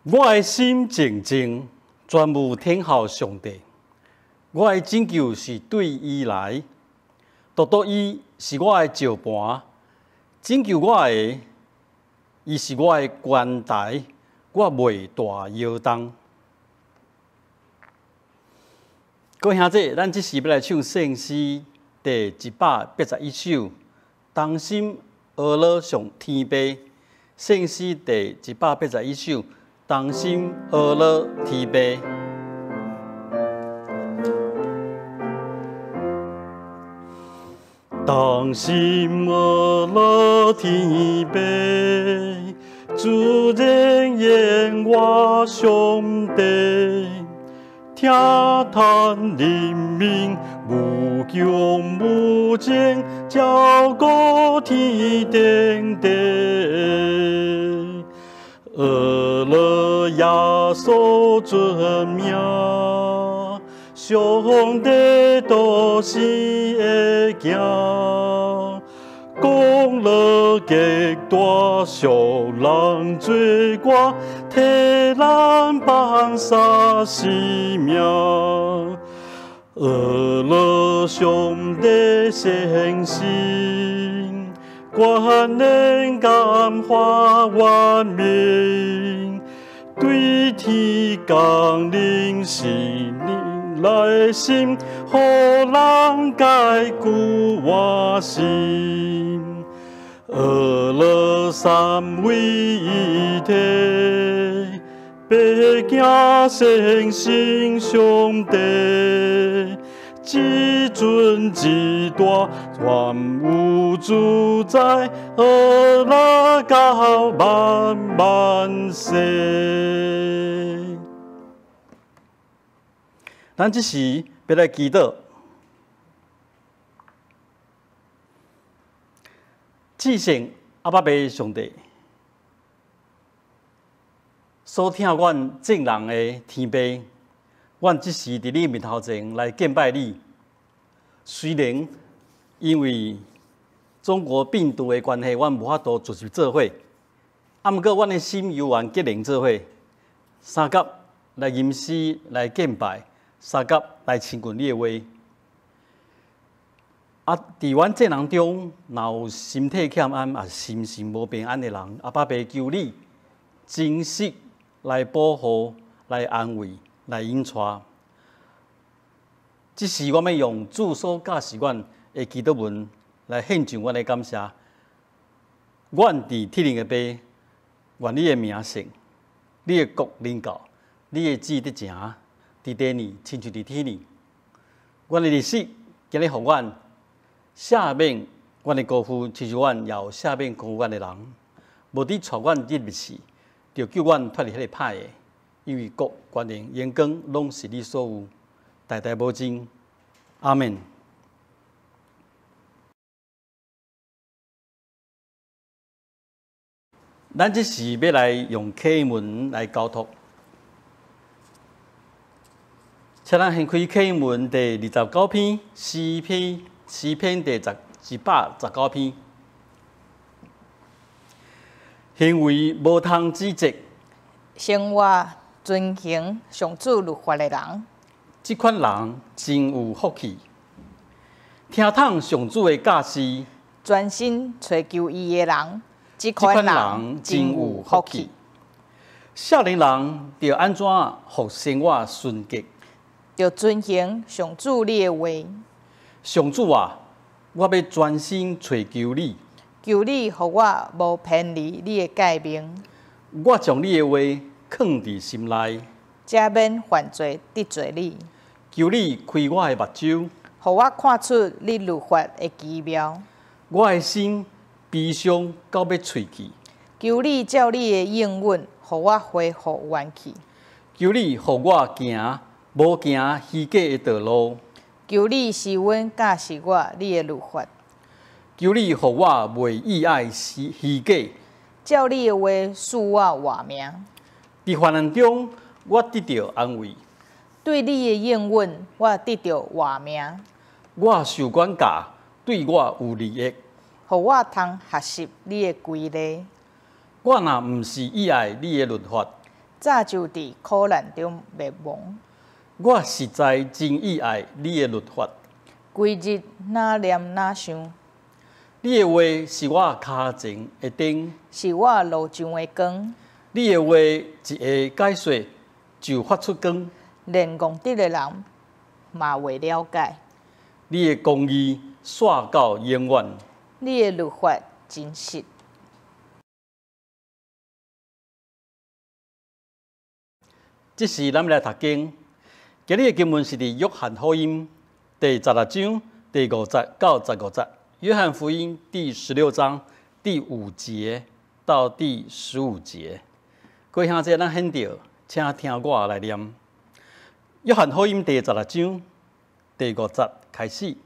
我的心静静，专务天后上帝。我的拯救是对伊来，独独伊是我的石盘，拯救我的，伊是我的关台，我袂大摇动。各位兄弟，咱这时要来唱圣诗第181首，同心俄罗上天悲。圣诗第181首，同心俄罗天悲。同心俄罗天悲，主人言我上帝。听叹人民无穷无尽，照顾天顶地。俄罗耶稣尊名，上帝都是会行。功劳极大，小人罪过，替咱放下性命。俄罗上帝圣心，关能感化万民，对天降临是来信，互人解救我心。俄罗三位一体，白行圣心上帝，至尊至大，万物主宰，俄罗到万万世。咱这时要来祈祷，至圣阿爸爸上帝，所听阮众人的天悲，阮这时伫你面头前来敬拜你。虽然因为中国病毒的关系，阮无法度出席做伙，毋过阮的心犹原结连做伙，三甲来吟诗来敬拜。三甲来亲近你的话，伫阮这人中，若有身体欠安，也心神无平安的人，阿爸爸求你真实来保护、来安慰、来引带。即时我要用主所教示阮的祈祷文来献上阮的感谢。阮伫天灵的爸，愿你的名圣，你的国临到，你的旨得成。伫地呢，亲像伫天呢。阮的历史今日互阮赦免阮的辜负，亲像阮也有赦免辜负阮的人。无伫带阮入密室，就救阮脱离迄个歹的。因为国、权力、荣光，拢是你所有，代代无尽。阿门。咱这时要来用启文来交托。请咱掀开启文第29篇诗篇第119篇。行为无通指责，生活遵行上主律法的人，这款人真有福气。听从上主的教示，专心追求伊的人，这款人真有福气。少年人要安怎互生活顺格？要遵行上主你的话。上主啊，我要专心追求你，求你互我无偏离你的诫命。我将你的话藏伫心内，才免犯罪得罪你。求你开我的目睭，互我看出你律法的奇妙。我的心悲伤到要喙齿。求你照你的应允，互我恢复元气。求你互我行。无行虚假的道路，求你使阮教示我你的律法。求你互我袂意爱虚假，照你的话赐我活命。伫患难中，我得到安慰；对你的应允，我得到活命。我受管教，对我有利益，互我通学习你的规例。我若毋是意爱你的律法，早就伫苦难中灭亡。我实在真意爱你的律法，规日哪念哪想，你的话是我脚前的灯，是我路上的光。你的话一下解说就发出光，连戆直的人嘛未了解。你的公义煞到永远。你的律法真实。这时咱们来读经，今日的经文是伫约翰福音第16章第50到15节，约翰福音第16章第5节到第15节。各位兄弟，咱很着，请听我来念。约翰福音第16章第5节开始。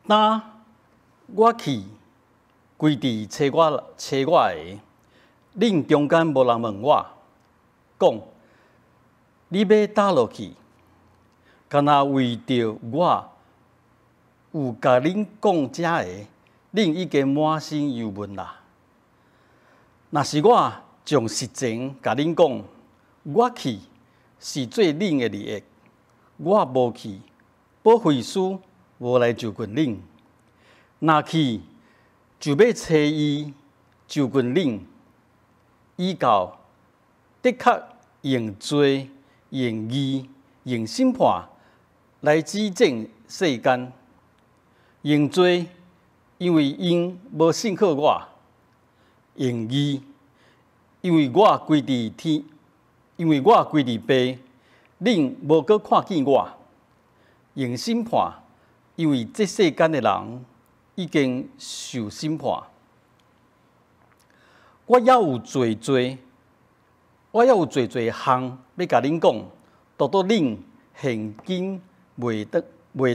当我去，规地找我的，恁中间无人问我，讲你要倒落去，干那为着我有甲恁讲遮个，恁已经满心忧闷啦。若是我从实情甲恁讲，我去是做恁的利益，我无去，保惠师无来就近恁。若去就要找伊就近恁，以到的确用罪、用义、用审判来指证世间。用罪，因为因无信靠我；用义，因为我归伫天，因为我归伫爸，恁无搁看见我；用审判，因为这世间的人已经受审判。我也有侪项要甲恁讲，独到恁现今袂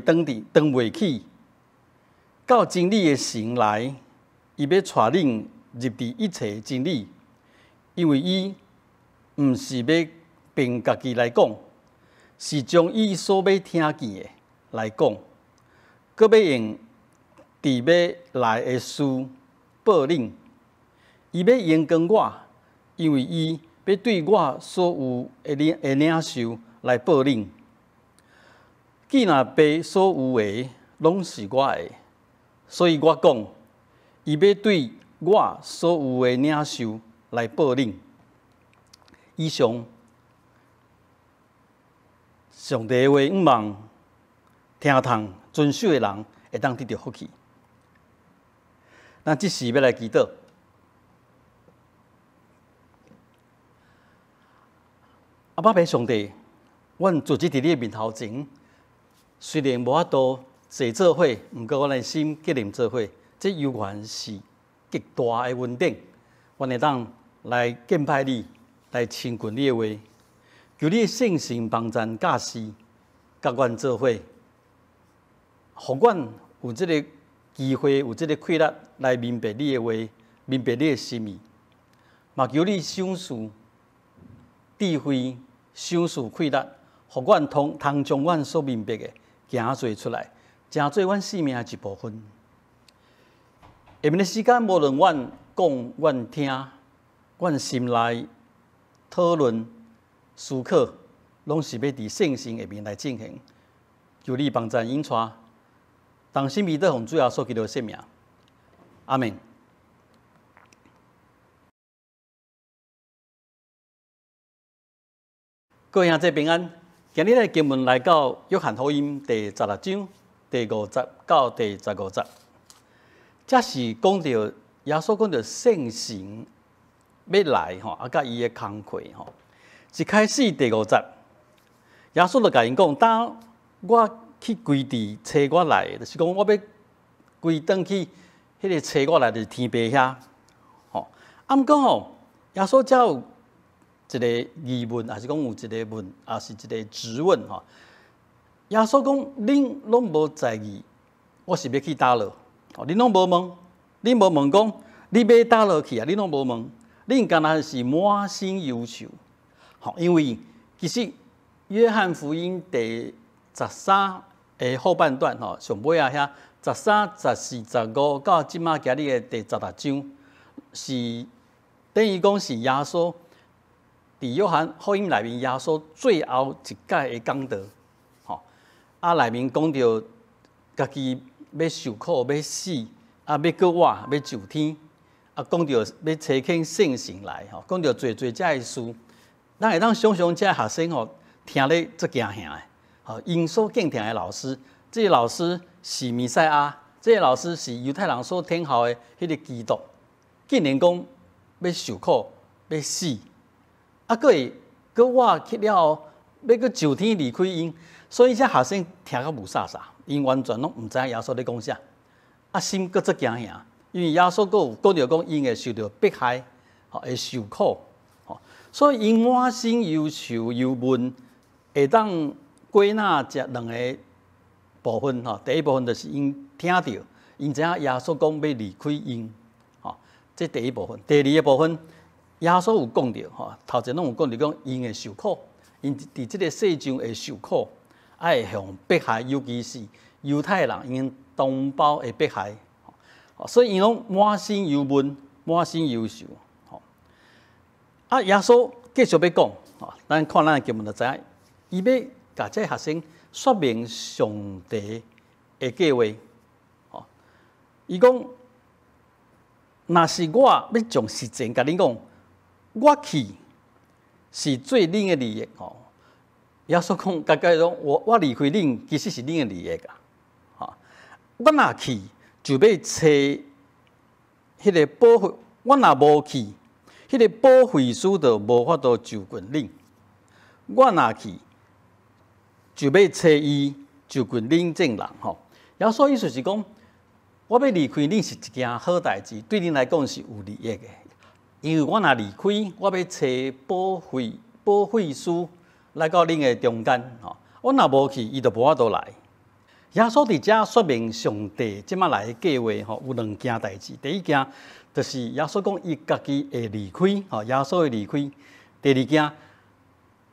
当起。到真理的神来，伊要带恁入伫一切真理，因为伊毋是要凭家己来讲，是将伊所要听见的来讲，搁要用伫要来的事报恁。伊要严光我，因为伊要对我所有的领受来报恁。既然爸所有的拢是我的，所以我讲，伊要对我所有的领受来报恁。以上，上帝的话，毋望听通遵守的人会当得到福气。咱即时要来祈祷。阿爸爸上帝，阮坐即伫你的面头前，虽然无法度坐做伙，毋过阮的心结连做伙，这犹原是极大的恩典。阮会当来敬拜你，来亲近你的话，求你的圣神帮咱教示，甲阮做伙，互阮有即个机会，有即个气力来明白你的话，明白你的心意。嘛求你赏赐智慧。赏赐气力，互阮通将阮所明白的行做出来，成做阮生命的一部分。下面的时间，无论阮讲、阮听、阮心内讨论、思考，拢是要伫圣神下面来进行。求你帮助引带，当心彼得奉主耶稣基督的圣名，阿门。各位兄弟平安，今日的经文来到约翰福音第16章第50到第15节，这是讲到耶稣讲到圣神要来吼，啊，甲伊的工课吼。一开始第5节，耶稣就甲因讲：当我去归地找我来，就是讲我要归转去迄个找我来，就是天父遐吼。啊，毋过吼，耶稣才有一个疑问，还是讲有一个问，也是一个质问吼。耶稣讲：恁拢无在意，我是要去倒落？哦，恁拢无问，恁无问讲，你要倒落去啊？恁拢无问，恁干那是满心忧愁。吼，因为其实约翰福音第13的后半段吼，上尾啊遐13、14、15到即马今日的第16章，是等于讲是耶稣伫约翰福音内面，耶稣最后一届的讲道，内面讲到家己要受苦、要死，要搁活、要上天，讲到要找请圣神来，讲到做这的事，咱会当想象这学生听咧足惊吓的，因所敬听的老师，这个老师是弥赛亚，这个老师是犹太人所听候的迄个基督，竟然讲要受苦、要死。搁活去了后，要搁上天离开因，所以这学生听到无煞煞，因完全拢毋知影耶稣咧讲啥，心搁足惊吓，因为耶稣搁有讲到讲因会受到迫害，会受苦，所以因满心忧愁忧闷，会当归纳这两个部分，第一部分就是因听到，因知影耶稣讲要离开因，这第一部分，第二个部分。耶稣有讲到，头前拢有讲到讲，因会受苦，因伫即个世上会受苦，会向迫害，尤其是犹太人因同胞会迫害，所以因拢满心忧闷，满心忧愁。耶稣继续要讲，咱看咱的经文就知影，伊要甲这学生说明上帝的计划。伊讲，若是我要从实践甲恁讲。我去是最恁的利益，耶稣讲，大家讲我离开恁，其实是恁的利益啊。我若去就要找迄个保惠，我若无去，迄个保惠师就无法度就近恁。我若去就要找伊就近恁正人耶稣意思是讲，我要离开恁是一件好代志，对恁来讲是有利益的。因为我若离开，我要找保惠师来到恁的中间，我若无去，伊就无法度来。耶稣伫遮说明上帝即摆来的计划，有两件代志。第一件就是耶稣讲伊家己会离开，耶稣会离开。第二件，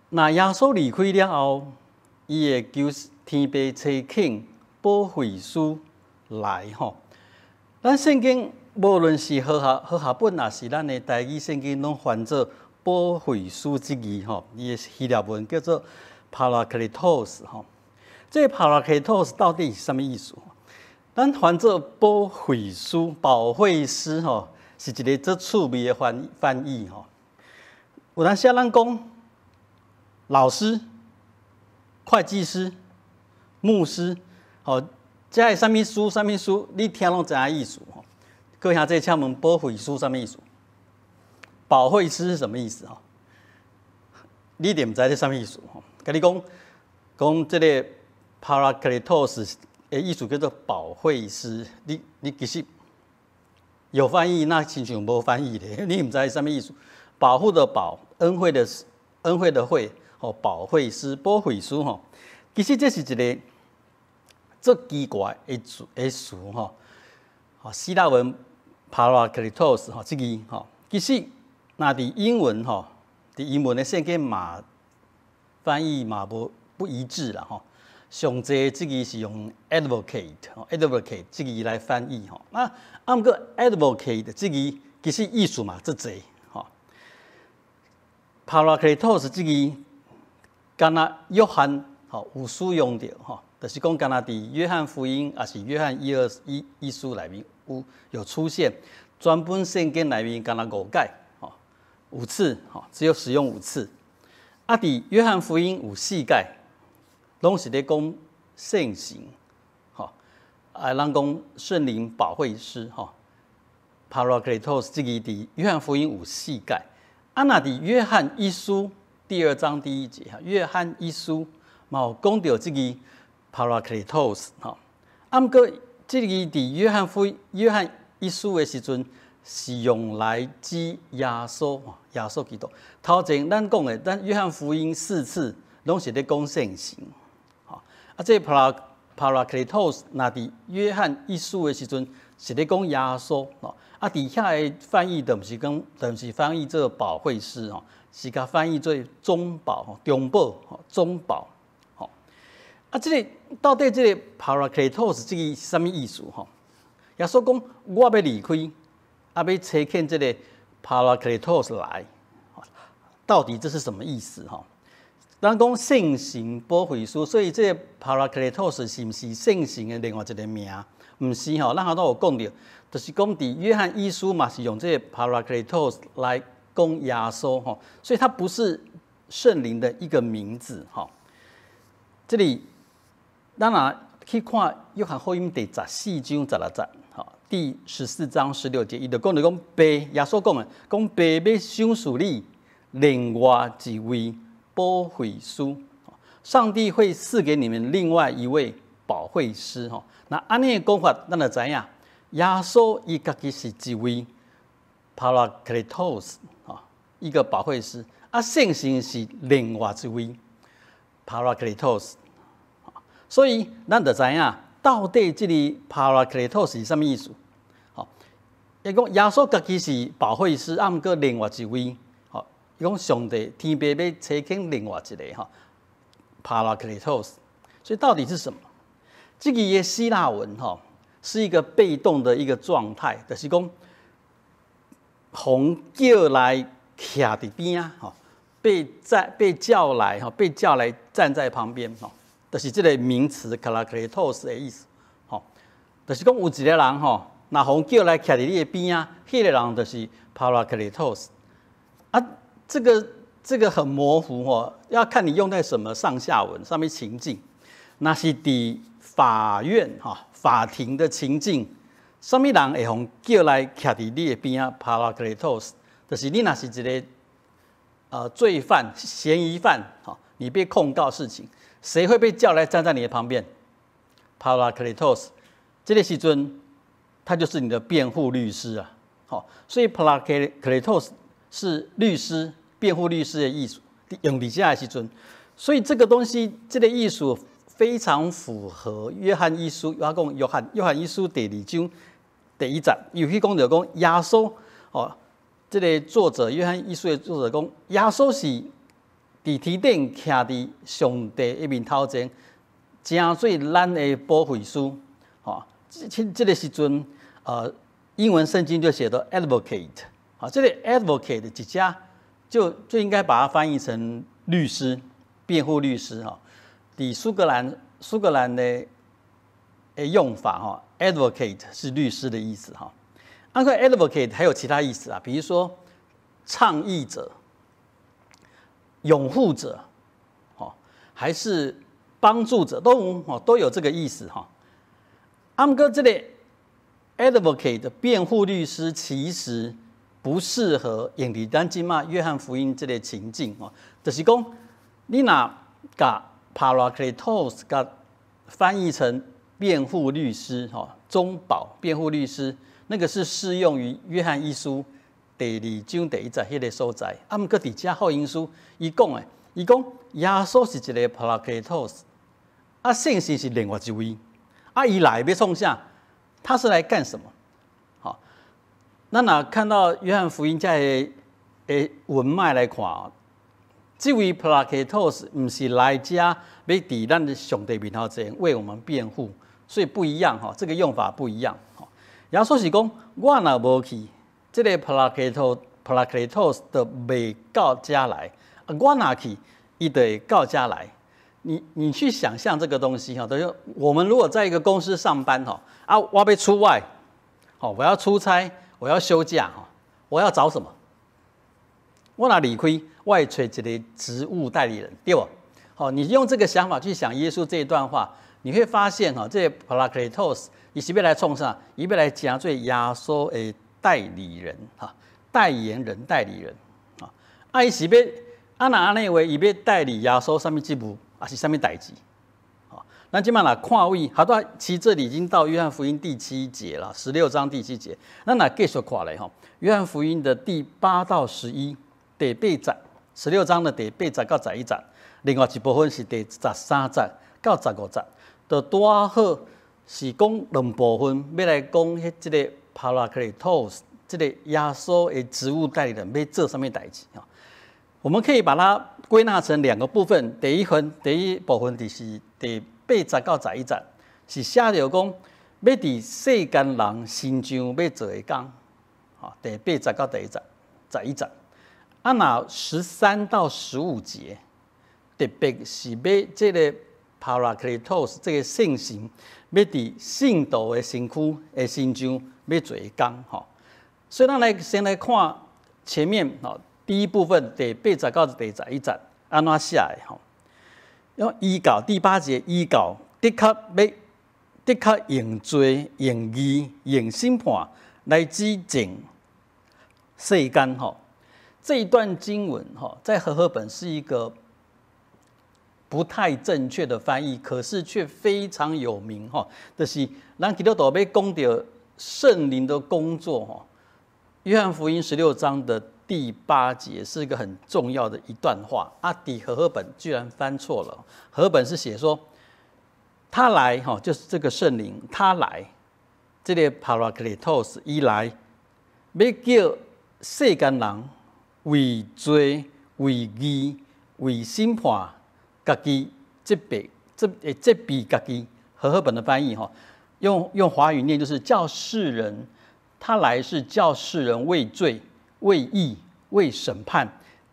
那耶稣离开了后，伊会求天父差遣保惠师来，咱圣经。无论是和合本，也是咱的台语圣经，拢翻做保惠师这字，伊的希腊文叫做 Parakletos。这 Parakletos 到底是什么意思？咱翻做保惠师、保惠师，是一个足趣味的翻译。有当时咱讲老师、会计师、牧师，这是什么书？什么书？你听拢知影意思。各位兄弟，请问保惠师什么意思？保惠师是什么意思？你一定唔知这什么意思？跟你讲这个 Parakletos 的意思叫做保惠师。你其实有翻译，那亲像无翻译的，你唔知什么意思？保护的保，恩惠的惠，保惠师、保惠师其实这是一个足奇怪的词希腊文。Parakletos 这字其实那伫英文伫英文的圣经嘛翻译嘛不一致啦上济这字是用 advocate 这字来翻译毋过 advocate 这字其实意思嘛足济Parakletos 这字敢若约翰有使用着就是讲敢若伫约翰福音也是约翰一书内面。有出现，专本圣经内面敢若5届，5次，只有使用5次。伫约翰福音有4届，拢是咧讲圣神，咱讲圣灵保惠师，Parakletos 这个伫约翰福音有4届。若伫约翰一书第2章第1节，约翰一书嘛有讲到这个 Parakletos，毋过。这个伫约翰一书的时阵，是用来指耶稣基督。头前咱讲的，咱约翰福音4次拢是咧讲圣神。这 Parakletos 若伫约翰一书的时阵，是咧讲耶稣。伫遐的翻译就毋是翻译做保惠师是甲翻译做中保、中保、中保。这个到底这个 Parakletos 这个是什么意思？耶稣讲我要离开，要差遣这个 Parakletos 来。到底这是什么意思哈？咱讲圣神保惠师，所以这个 Parakletos 是不是圣神的另外一个名？唔是吼，咱都有讲到，就是讲伫约翰一书嘛是用这个 Parakletos 来讲耶稣吼，所以它不是圣灵的一个名字哈。这里咱若去看约翰福音第14章16节，哈，第14章16节，伊就讲爸耶稣讲的，讲爸要赏赐你另外一位保惠师，上帝会赐给你们另外一位保惠师哈。那安尼的讲法，咱就知影，耶稣伊家己是一位 Parakletos 哈，一个保惠师，啊，圣神是另外一位 Parakletos。所以，咱就知影到底这个 Parakletos 是什么意思？好，伊讲耶稣家己是保惠师，啊，毋过另外一位，好，伊讲上帝天父要差遣另外一个哈 Parakletos， 所以到底是什么？这个的希腊文哈是一个被动的一个状态，就是讲，红叫来徛伫边啊，哈，被叫来哈，被叫来站在旁边哈。就是这个名词 Parakletos 的意思，吼，就是讲有一个人吼，那红叫来徛伫你的边啊，迄个人就是 Parakletos。啊，这个很模糊吼，要看你用在什么上下文上面情境。那是伫法院哈，法庭的情境，什么人会红叫来徛伫你的边啊 ？Parakletos， 就是你那是一个罪犯、嫌疑犯，哈，你被控告事情。谁会被叫来站在你的旁边 ？Parakletos， 这个时阵，他就是你的辩护律师啊。好，所以 Parakletos 是律师、辩护律师的意思，用底下的时阵，所以这个东西，这个艺术非常符合约翰一书。我讲约翰一书第2章第1节，有去讲到讲耶稣哦，这个作者约翰一书的作者讲耶稣是。伫天顶徛伫上帝一面头前，真做咱的保惠师。吼，这个时阵，英文圣经就写到 advocate。好，这个 advocate 一家就应该把它翻译成律师、辩护律师。哈，伫苏格兰的用法哈 ，advocate 是律师的意思哈。按照 advocate 还有其他意思啊，比如说倡议者。拥护者，还是帮助者，都有这个意思哈。不过这个 advocate 辩护律师其实不适合用伫咱今嘛约翰福音这个情境哦，就是讲你若把 Parakletos 甲翻译成辩护律师中保辩护律师，那个是适用于约翰一书。第2章第1节迄个所在，毋过伫遮福音书，伊讲耶稣是一个 Parakletos， 啊，圣神是另外一位，啊，伊来要创啥？他是来干什么？好，咱若看到约翰福音遮的文脉来看，这位 Parakletos 毋是来遮要伫咱的上帝面头前为我们辩护，所以不一样哈，这个用法不一样。耶稣是讲，我若无去。这个 Parakletos 的未到家来，我哪去，伊就会到家来。你去想象这个东西哈，等于我们如果在一个公司上班哈，啊，我要出外，好，我要出差，我要休假哈，我要找什么？我哪离开，我会找一个职务代理人，对不？好，你用这个想法去想耶稣这一段话，你会发现哈，这个 Parakletos 伊是要来创啥？伊要来成做耶稣的。代理人哈，代言人、代理人啊，伊是要若安尼话，伊要代理耶稣什么职务，还是什么代志？好，咱今嘛来看位，好多其实这里已经到约翰福音第7节了，16章第7节。咱来继续看嘞哈，约翰福音的第8到11、第8节，16章的第8节到11节，另外一部分是第13节到15节，就拄好是讲2部分，要来讲这个。Parakletos 这个耶稣的职务代理人要做什么代志啊？我们可以把它归纳成2个部分。第一部分就是第8节到11节，是写着讲要伫世间人身上要做的工。第8节到第11节。那13到15节，特别是要这个 Parakletos 这个圣神，要伫信徒的身躯的身上要做工吼。所以咱先来看前面吼，第一部分第80到第11节安怎写的吼。用依教第8节依教，的确用罪、用义、用审判来指证世间吼。这一段经文哈，在和合本是一个不太正确的翻译，可是却非常有名哈。就是咱基督徒要讲到圣灵的工作哈，约翰福音16章的第8节是一个很重要的一段话。底和合本居然翻错了，和合本是写说他来哈，就是这个圣灵他来，这个 Parakletos 一来，要叫世间人。为罪、为义、为审判，家己责备家己。和合本的翻译哈，用华语念就是叫世人，他来是叫世人为罪、为义、为审判，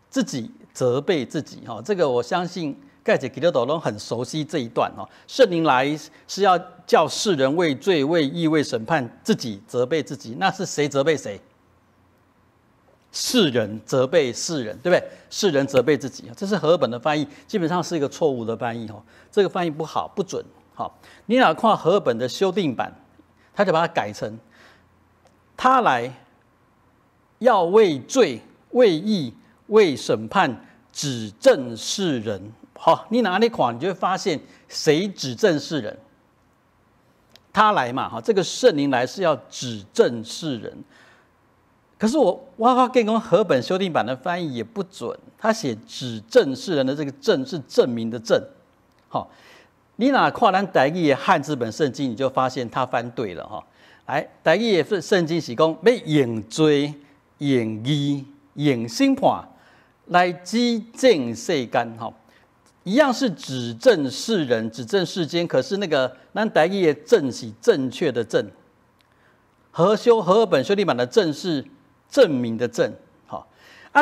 自己责备自己哈。这个我相信盖姐基督徒都很熟悉这一段哈。圣灵来是要叫世人为罪、为义、为审判，自己责备自己，那是谁责备谁？世人责备世人，对不对？世人责备自己，这是和合本的翻译，基本上是一个错误的翻译哈。这个翻译不好，不准。好，你哪看和合本的修订版，他就把它改成他来要为罪、为义、为审判指证世人。好，你哪里看，你就会发现谁指证世人？他来嘛，哈，这个圣灵来是要指证世人。可是我跟你讲，和本修订版的翻译也不准，他写指证世人的这个证是证明的证。好，你哪看咱台语的汉字本圣经，你就发现他翻对了哈。来，台语的圣经是讲要用罪、用义、用审判来指证世间哈，一样是指证世人、指证世间，可是那个咱台语的证是正确的证，和合本修订版的证是证明的证，好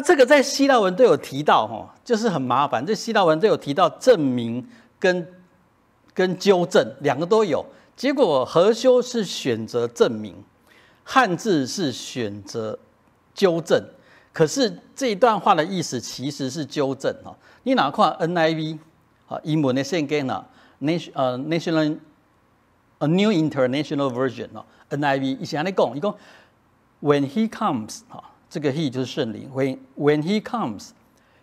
这个在希腊文都有提到哈，就是很麻烦。这希腊文都有提到证明跟纠正两个都有，结果和修是选择证明，汉字是选择纠正。可是这一段话的意思其实是纠正哈。你哪看 NIV 英文的圣经呢？National New International Version NIV 以前在讲，伊讲。When he comes， 这个 he 就是圣灵。When he comes，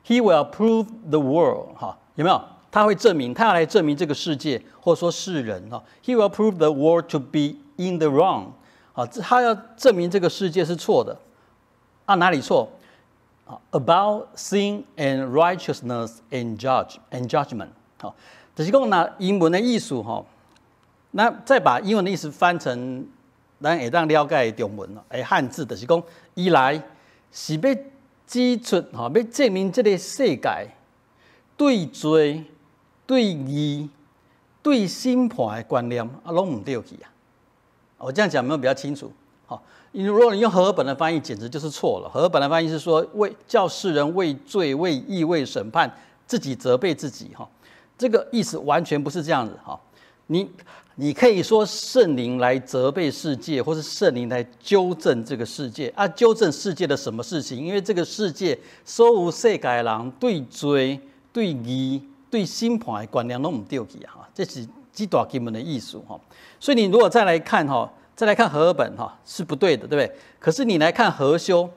he will prove the world， 有没有？他会证明，他要来证明这个世界，或者说世人。He will prove the world to be in the wrong。他要证明这个世界是错的。哪里错？About sin and righteousness and judgment。就是讲拿英文的意思那再把英文的意思翻成。咱会当了解中文汉字就是讲，伊来是要指出要证明这个世界对罪、对义、对审判的观念拢唔对去啊。我这样讲有没有比较清楚？如果你用和合本的翻译，简直就是错了。和合本的翻译是说叫世人为罪、为义、为审判，自己责备自己这个意思完全不是这样子你可以说圣灵来责备世界，或是圣灵来纠正这个世界纠正世界的什么事情？因为这个世界所有世界人对罪、对义、对审判的观念都唔对去这是这段经文的意思所以你如果再来看和合本是不对的，对不对？可是你来看和修，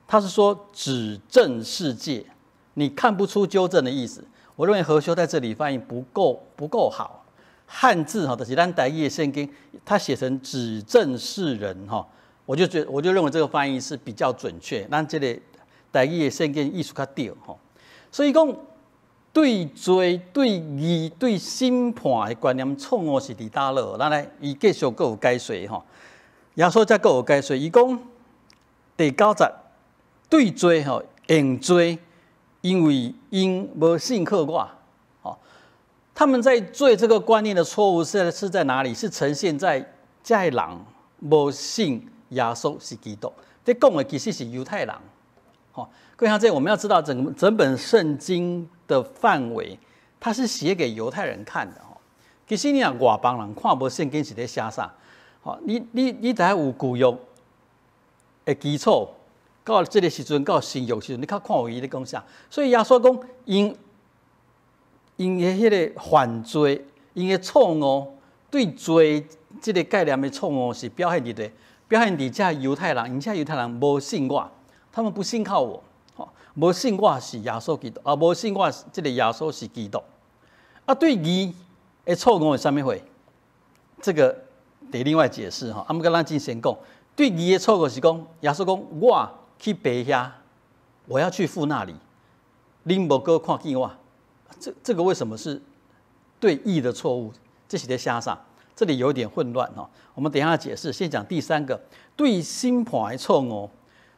他是说指正世界，你看不出纠正的意思。我认为和修在这里翻译不够好。汉字就是咱台语的圣经，它写成指证世人我就认为这个翻译是比较准确。咱这个台语的圣经意思较对所以讲对罪、对义、对审判的观念错误是伫倒落。咱来伊继续阁有解说耶稣再阁有解说，伊讲第9节对罪用罪，因为因无信靠我。他们在罪这个观念的错误是在哪里？是呈现在这些人无信耶稣是基督。这讲的其实是犹太人，各位看我们要知道整本圣经的范围，它是写给犹太人看的。其实你若外邦人看无圣经是咧写啥，你大概有旧约的基础，到这个时阵，到新约时阵，你较看有伊咧讲啥。所以耶稣讲，因的迄个犯罪，因的错误，对罪这个概念的错误是表现伫对，表现伫这犹太人，因这犹太人无信我，他们不信靠我。无信我是耶稣基督，无信我这个耶稣是基督。对义的错误是啥物货？这个得另外解释哈。我们跟咱先讲，对义的错误是讲，耶稣讲我去爸遐，我要去父那里，恁无搁看见我。这个为什么是对义的错误？这是在写啥？这里有点混乱哈。我们等一下解释。先讲第三个，对审判的错误，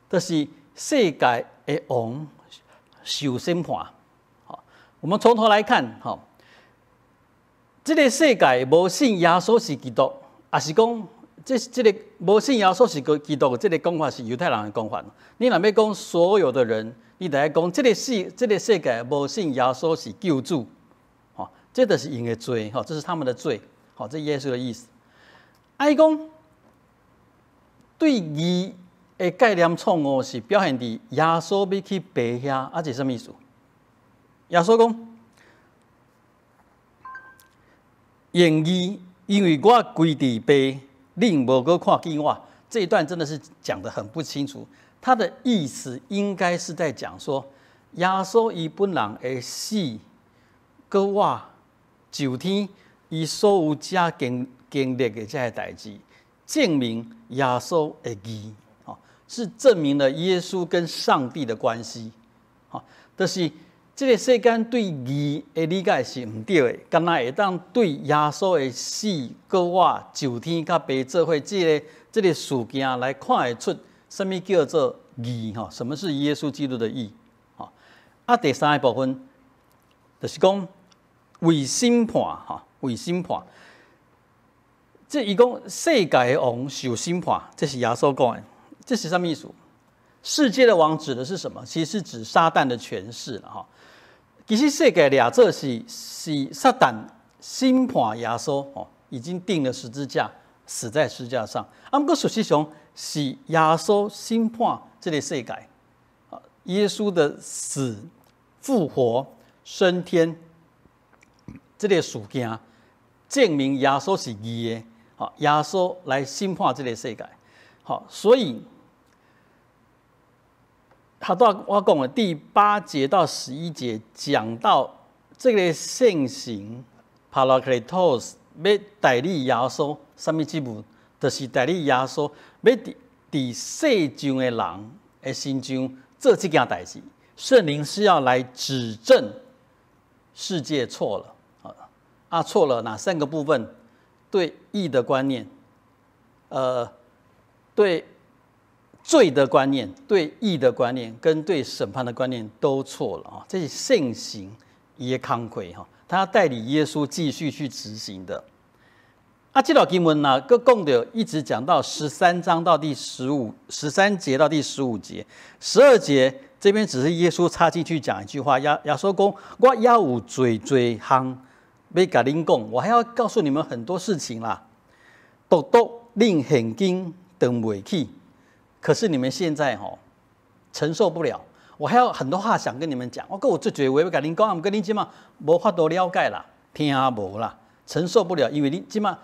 就是世界的王受审判。好，我们从头来看，哈，这个世界无信耶稣是基督，也是讲这个无信耶稣是基督的这个讲法是犹太人的讲法。你若要讲所有的人，你得讲这个世界无信耶稣是救主，好，这就是因的罪，哈，这是他们的罪，好，这耶稣的意思。伊讲对义的概念错误是表现伫耶稣要去爸遐，这是什么意思？耶稣讲，愿意，因为我归伫爸，恁无搁看见我。这一段真的是讲得很不清楚，他的意思应该是在讲说，耶稣伊本人会死，搁我就天伊所有遮经历的这些代志，证明耶稣的义。是证明了耶稣跟上帝的关系，就是这个世间对义的理解是唔对的，敢若会当对耶稣的死、搁我就天甲爸做伙这个事件来看得出什么叫做义，什么是耶稣基督的义。第三个部分就是讲为审判，为审判。这伊讲世界的王受审判，这是耶稣讲的。这是什么意思？世界的王指的是什么？其实是指撒旦的权势了哈。其实世界俩这是撒旦审判耶稣哦，已经定了十字架，死在十字架上。不过实际上是耶稣审判这个世界。耶稣的死、复活、升天这个事件，证明耶稣是义的。好，耶稣来审判这个世界。好，所以。他到我讲的第8节到11节讲到这个圣行 Parakletos 要代理耶稣，什么职务？就是代理耶稣要伫世上的人的心中做这件代志。圣灵是要来指正世界错了，错了哪3个部分？对义的观念，对罪的观念、对义的观念跟对审判的观念都错了啊！这是圣行也慷慨哈，他要带领耶稣继续去执行的。这条经文呢，各共的一直讲到13章到第13节到第15节，12节这边只是耶稣插进去讲一句话，耶稣讲：“我也有罪项要甲恁讲，我还要告诉你们很多事情啦，独恁现今等袂起。”可是你们现在承受不了，我还有很多话想跟你们讲。我跟我最嘴，我要跟您讲，跟您今嘛无法度了解啦，听无啦，承受不了，因为你今嘛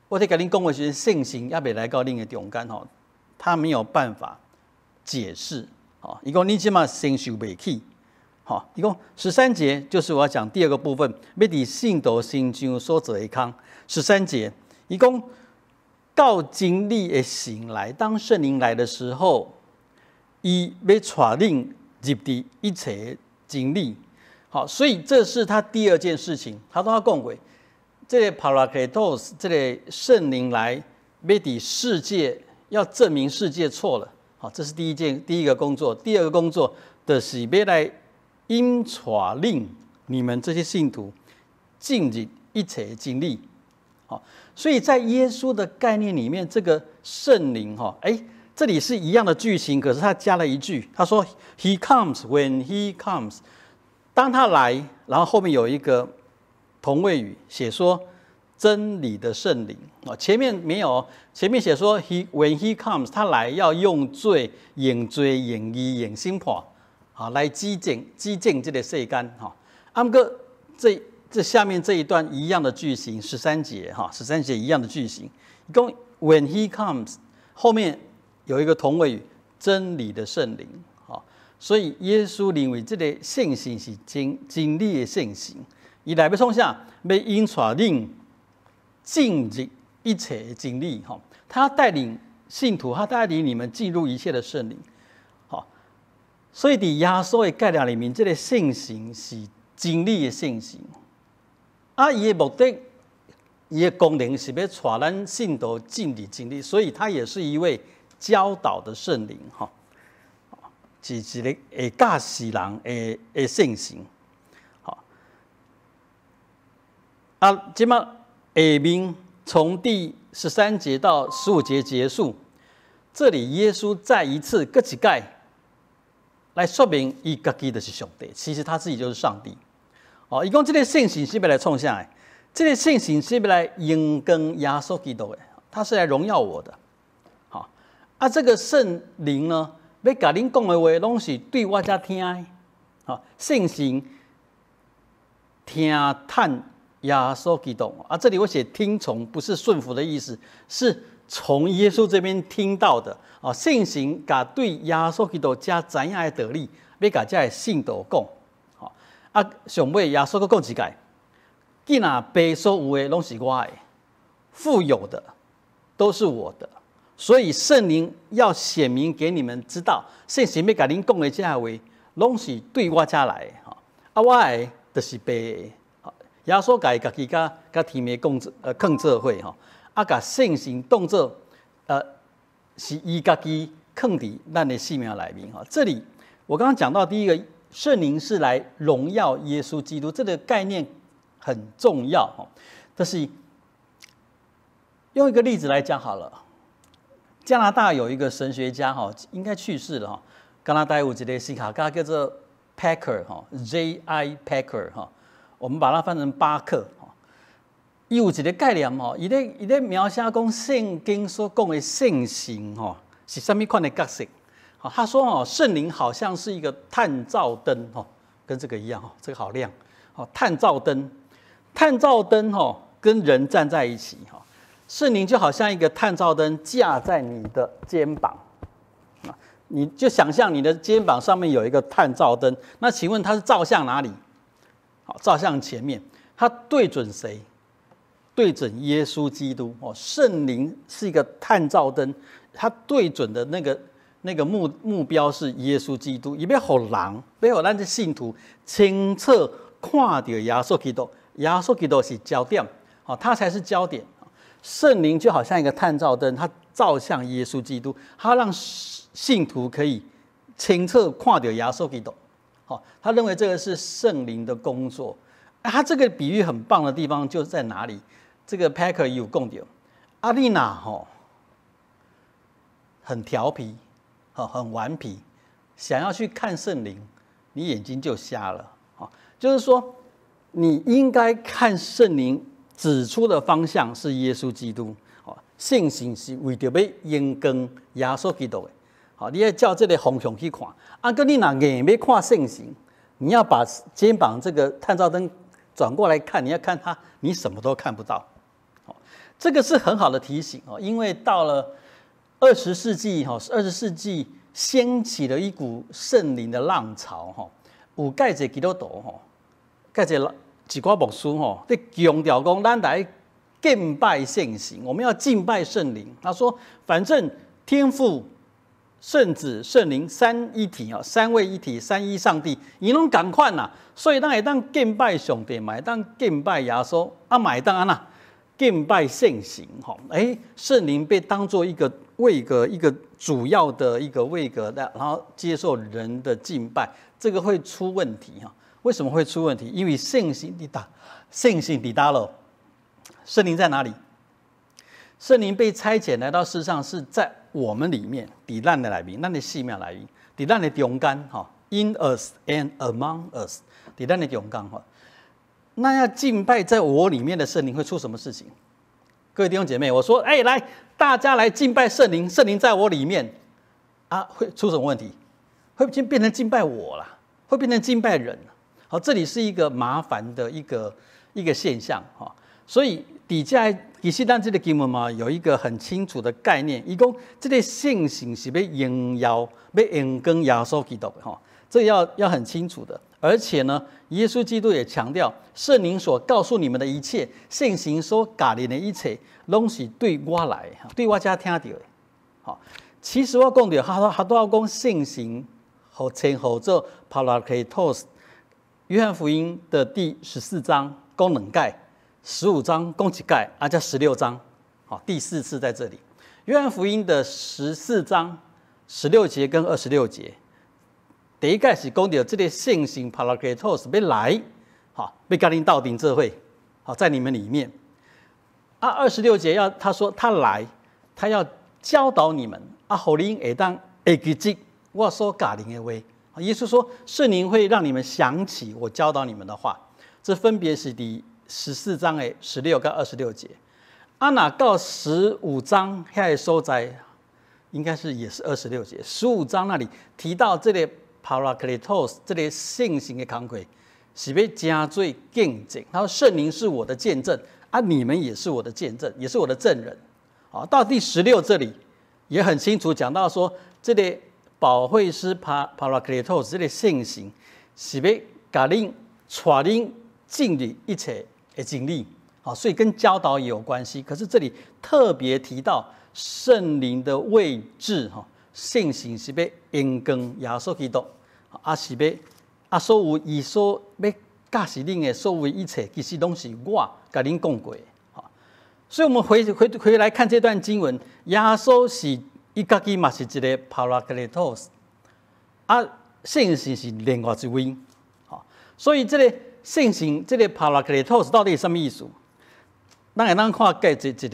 我在跟您讲的时候，圣行也未来到恁的中间他没有办法解释伊讲你今嘛承受不起伊讲13节就是我要讲第2个部分，要伫信徒心上所做的工。13节，伊讲。到经历的醒来，当圣灵来的时候，伊要带领入的一切经历。好，所以这是他第2件事情。他都要讲过，这个 Parakletos 这个圣灵来，要伫世界要证明世界错了。好，这是第一个工作。第2个工作就是要来引带领你们这些信徒进入一切经历。好。所以在耶稣的概念里面，这个圣灵这里是一样的句型，可是他加了一句，他说 He comes when He comes， 当他来，然后后面有一个同位语，写说真理的圣灵啊，前面没有，前面写说 when He comes， 他来要用罪、用罪、用义、用审判，好来激进这个世间哈。啊，不过这下面这一段一样的句型，13节哈，13节一样的句型，一共 when He comes 后面有一个同位语，真理的圣灵，好，所以耶稣认为这个圣性是真理的圣性，伊来要创啥？要引带恁进入一切的真理，哈，他要带领信徒，他带领你们进入一切的圣灵，好，所以在耶稣的概念里面，这个圣性是真理的圣性。啊，伊的目的，伊的功能是要带咱信徒进入真理，所以他也是一位教导的圣灵，哈，是一个会教示人的圣性，好。啊，即马下面从第13节到15节结束，这里耶稣再一次各一概来说明，伊家己就是上帝，其实他自己就是上帝。哦，伊讲这个圣性是要来创啥的？这个圣性是要来荣光耶稣基督的，他是来荣耀我的。好，啊，这个圣灵呢，要甲恁讲的话，拢是对我才听的。好，圣性听探耶稣基督啊，这里我写听从，不是顺服的意思，是从耶稣这边听到的。啊，圣性甲对耶稣基督才知影的道理，要甲这信徒讲。啊，上尾耶稣佫讲一解，既然爸所有的拢是我的，富有的都是我的，所以圣灵要显明给你们知道，圣灵要甲恁讲的这话，拢是对我才来的。啊，我的就是爸的。耶稣家己甲天父讲做伙吼，啊，甲圣灵当作是伊家己放伫咱的性命内面吼。这里我刚刚讲到第一个。圣灵是来荣耀耶稣基督，这个概念很重要哈。但是用一个例子来讲好了，加拿大有一个神学家哈，应该去世了哈。加拿大有一个史卡家叫做 Packer 哈 ，J.I. Packer 哈，我们把它翻成巴克哈。伊有一个概念哈，伊咧描写讲圣经所讲的圣性哈，是什么款的角色？他说：“哦，圣灵好像是一个探照灯，哦，跟这个一样，哦，这个好亮，哦，探照灯，哦，跟人站在一起，哈，圣灵就好像一个探照灯架在你的肩膀，啊，你就想象你的肩膀上面有一个探照灯，那请问它是照向哪里？好，照向前面，它对准谁？对准耶稣基督，哦，圣灵是一个探照灯，它对准的那个目标是耶稣基督，伊要互人，要互咱这信徒清楚看到耶稣基督，耶稣基督是焦点，好，他才是焦点。圣灵就好像一个探照灯，它照向耶稣基督，它让信徒可以清楚看到耶稣基督。好，他认为这个是圣灵的工作。他这个比喻很棒的地方就在哪里？这个 Packer 有讲到，阿丽娜吼很调皮。很顽皮，想要去看圣灵，你眼睛就瞎了。就是说，你应该看圣灵指出的方向是耶稣基督。圣性是为着要荣光耶稣基督的。好，你要照这个方向去看。啊，跟你若眼要看圣性，你要把肩膀这个探照灯转过来看，你要看它，你什么都看不到。这个是很好的提醒哦，因为到了20世纪掀起了一股圣灵的浪潮哈，有介侪基督徒哈，介侪一寡牧师哈，在强调讲，咱来敬拜圣神，我们要敬拜圣灵。他说，反正天父、圣子、圣灵三一体啊，三位一体，三一上帝，伊拢同款啦，所以咱会当敬拜上帝，嘛会当敬拜耶稣，啊，嘛会当安那敬拜圣神哈。圣灵被当作一个位格，一个主要的一个位格，然后接受人的敬拜，这个会出问题哈。为什么会出问题？因为圣性抵达了，圣灵在哪里？圣灵被差遣来到世上，是在我们里面，在咱的里面，咱的生命里面，在咱的中间哈 ，in us and among us， 在咱的中间哈。那要敬拜在我里面的圣灵会出什么事情？各位弟兄姐妹，我说，来，大家来敬拜圣灵，圣灵在我里面啊，会出什么问题？会变成敬拜我啦，会变成敬拜人。好，这里是一个麻烦的一个现象哈。所以底下其实咱这个经文嘛，有一个很清楚的概念，伊讲这个信心是要荣耀、要荣光耶稣基督的哈，这个要很清楚的。而且呢，耶稣基督也强调，圣灵所告诉你们的一切，信心所教你的一切，拢是对我来，对我才听到的。好，其实我讲到，他都要讲信心，和称呼做 Parakletos。约翰福音的第14章讲两解。15章讲一解，加16章，好，第4次在这里。约翰福音的14章16节跟26节，第一解是讲到这个信心 Parakletos 要来，好，要跟您到顶这会，好，在你们里面。26节他说他来，他要教导你们，互恁会当会记得我所教您的话。耶稣说，圣灵会让你们想起我教导你们的话，这分别是第14章的16跟26节，那到15章遐个所在，应该是也是26节。15章那里提到这个 Parakletos 这个信心的工课，是要加做见证。他说圣灵是我的见证，你们也是我的见证，也是我的证人。到第16这里也很清楚讲到说，这个保惠师 Parakletos 这个信心是要甲恁带恁进入一切的经历，所以跟教导也有关系。可是这里特别提到圣灵的位置，信心是要荣光耶稣基督，是要所有伊所要教示恁的所有一切，其实拢是我甲恁讲过的。所以我们回来看这段经文，耶稣是伊家己嘛是一个 Parakletos， 信心是另外一位。所以这个信心，这个 Parakletos 到底是什么意思？咱会当看这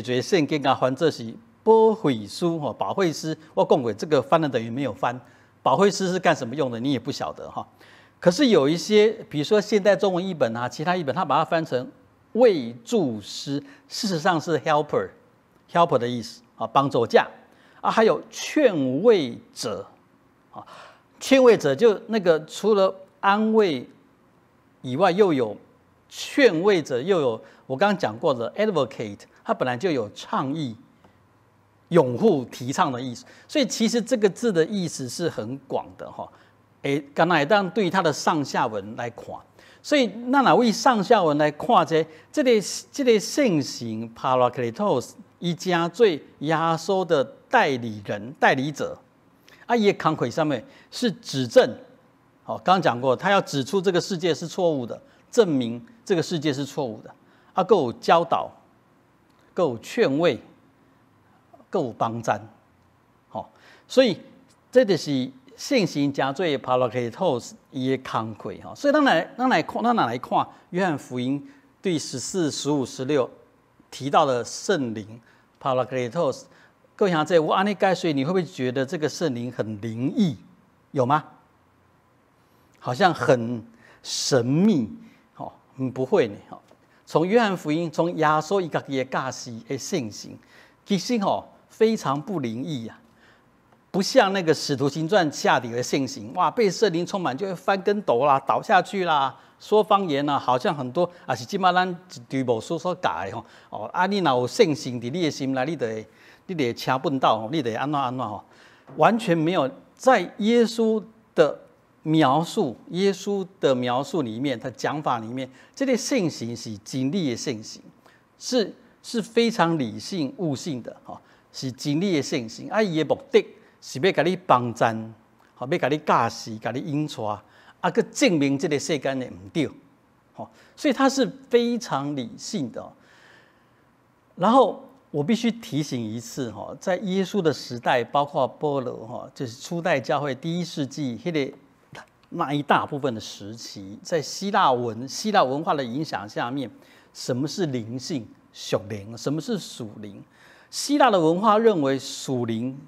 个圣经翻这是保惠师保惠师。我讲过，这个翻了等于没有翻。保惠师是干什么用的？你也不晓得哈。可是有一些，比如说现代中文译本其他译本，它把它翻成慰助师，事实上是 helper 的意思帮助架还有劝慰者劝慰者就那个除了安慰以外，又有劝慰者，又有我刚刚讲过的 advocate， 它本来就有倡议、拥护、提倡的意思，所以其实这个字的意思是很广的哈。刚才当对它的上下文来看，所以那哪为上下文来看这个信心 Parakletos 伊加做耶稣的代理人、代理者伊的工课上面是指证。刚刚讲过，他要指出这个世界是错误的，证明这个世界是错误的还有教导，还有劝慰，还有帮赞所以这就是信心加做 Parakletos 伊的工课所以咱来看约翰福音第14、15、16提到的圣灵 Parakletos。各位兄弟，我按你解说，你会不会觉得这个圣灵很灵异？有吗？好像很神秘，不会呢。从约翰福音，从耶稣伊家己的教示的信心，其实非常不灵异不像那个使徒行传下底的信心，哇，被圣灵充满就会翻跟斗啦，倒下去啦，说方言啦，好像很多是今嘛咱一部书所教的你若有信心在你的心内，你得车奔道，你得安怎完全没有在耶稣的描述里面，他讲法里面，这个信心是经历的信心，是非常理性悟性的是经历的信心伊的目的是要给你帮赞要给你教示，给你引带去证明这个世间的不对所以它是非常理性的然后我必须提醒一次在耶稣的时代，包括保罗就是初代教会第一世纪那一大部分的时期，在希腊文化的影响下面，什么是灵性属灵。什么是属灵？希腊的文化认为属灵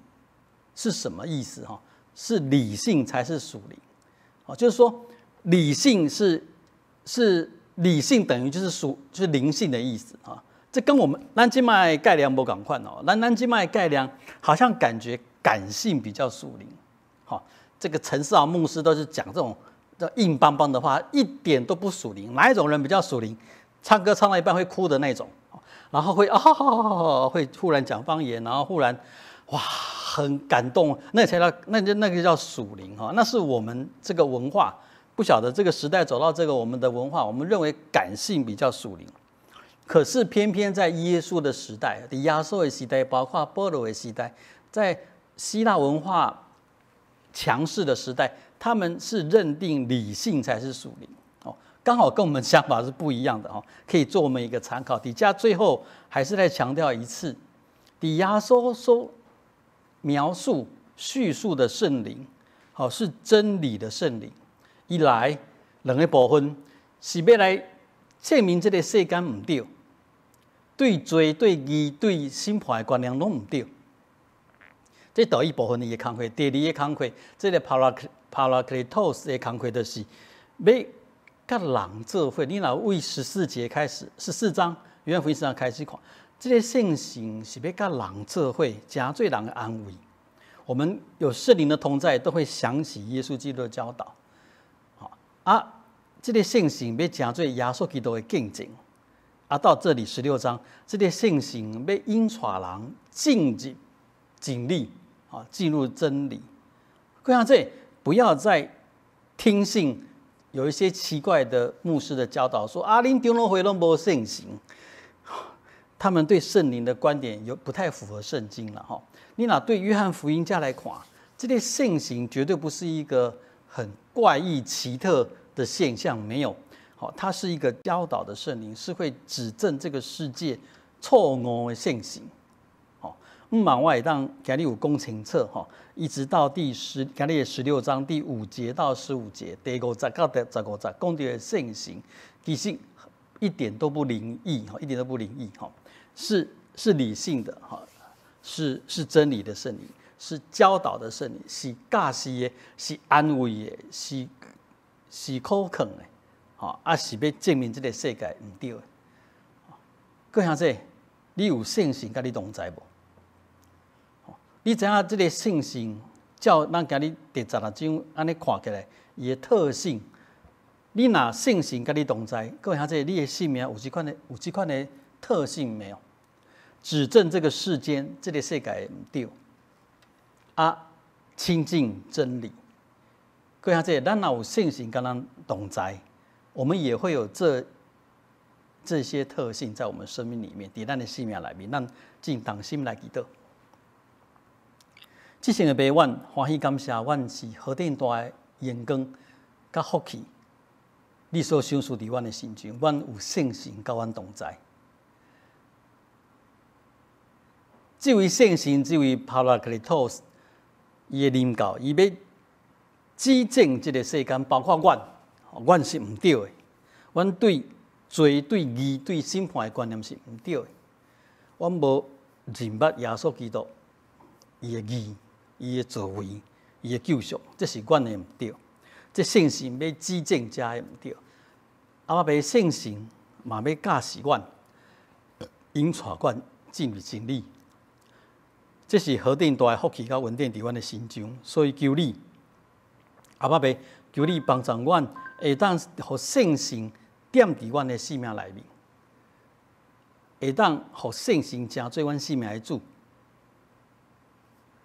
是什么意思？哈，是理性才是属灵。哦，就是说理性是理性等于就是灵性的意思啊。这跟我们咱今麦概量不赶快哦，咱今麦概量好像感觉感性比较属灵。好，这个陈思豪牧师都是讲这种硬邦邦的话，一点都不属灵。哪一种人比较属灵？唱歌唱到一半会哭的那种，然后会会忽然讲方言，然后忽然哇很感动，那个叫属灵哈。那是我们这个文化，不晓得这个时代走到这个我们的文化，我们认为感性比较属灵。可是偏偏在耶稣的时代，亚述的时代，包括保罗的时代，在希腊文化强势的时代，他们是认定理性才是属灵哦，刚好跟我们想法是不一样的哦，可以做我们一个参考。底下最后还是再强调一次，亚述所描述叙述的圣灵，好是真理的圣灵。一来两个部分是要来证明这个世间唔对。对罪、对义、对审判的观念拢唔对，这第一部分的工课。第二个工课，这个 parakletos 的工课就是要甲人做伙。你若为14节开始，14章约翰福音14章开始看，这个圣行是要甲人做伙，真做人的安慰。我们有圣灵的同在，都会想起耶稣基督的教导。这个圣行要真做耶稣基督的见证。到这里16章，这个圣行要引带人进入真理，进入真理。各位这不要再听信有一些奇怪的牧师的教导，说恁长老会拢无圣行，他们对圣灵的观点不太符合圣经了哈。你拿对约翰福音家来看，这个圣行绝对不是一个很怪异奇特的现象，没有。它是一个教导的圣灵，是会指正这个世界错误的现行。我会当今日有讲清楚，一直到今日16章第5节到15节，第50到第15节讲到的现行，其实一点都不灵异，一点都不灵异，是理性的，是真理的圣灵，是教导的圣灵，是教示的，是安慰的，是可肯的。是要证明这个世界唔对的。各位兄弟，你有信心，甲你同在无？你知影这个信心，照咱今日第16章安尼看起来，伊的特性，你若信心甲你同在，各位兄弟，你的性命有这款的特性没有？指证这个世间，这个世界唔对，亲近真理。各位兄弟，咱若有信心甲咱同在。我们也会有这些特性在我们生命里面，在咱的生命里面，咱尽当心来祈祷。这些的爸，阮欢喜感谢，阮是何等大的眼光甲福气，你所享受伫阮的心中，阮有信心甲阮同在。这位圣神，这位 Parakletos， 伊的领导，伊要指正这个世间，包括阮是唔对的，阮对罪、对义、对审判的观念是唔对的。阮无认捌耶稣基督，伊的义、伊的作为、伊的救赎，这是阮的唔对。这圣神要指正遮的唔对，我要圣神嘛要教示阮，引带阮进入真理。这是何等大的福气甲恩典伫阮的心中，所以求你，阿爸爸，求你帮助阮。会当互圣神点伫阮的生命内面，会当互圣神成做阮生命的主，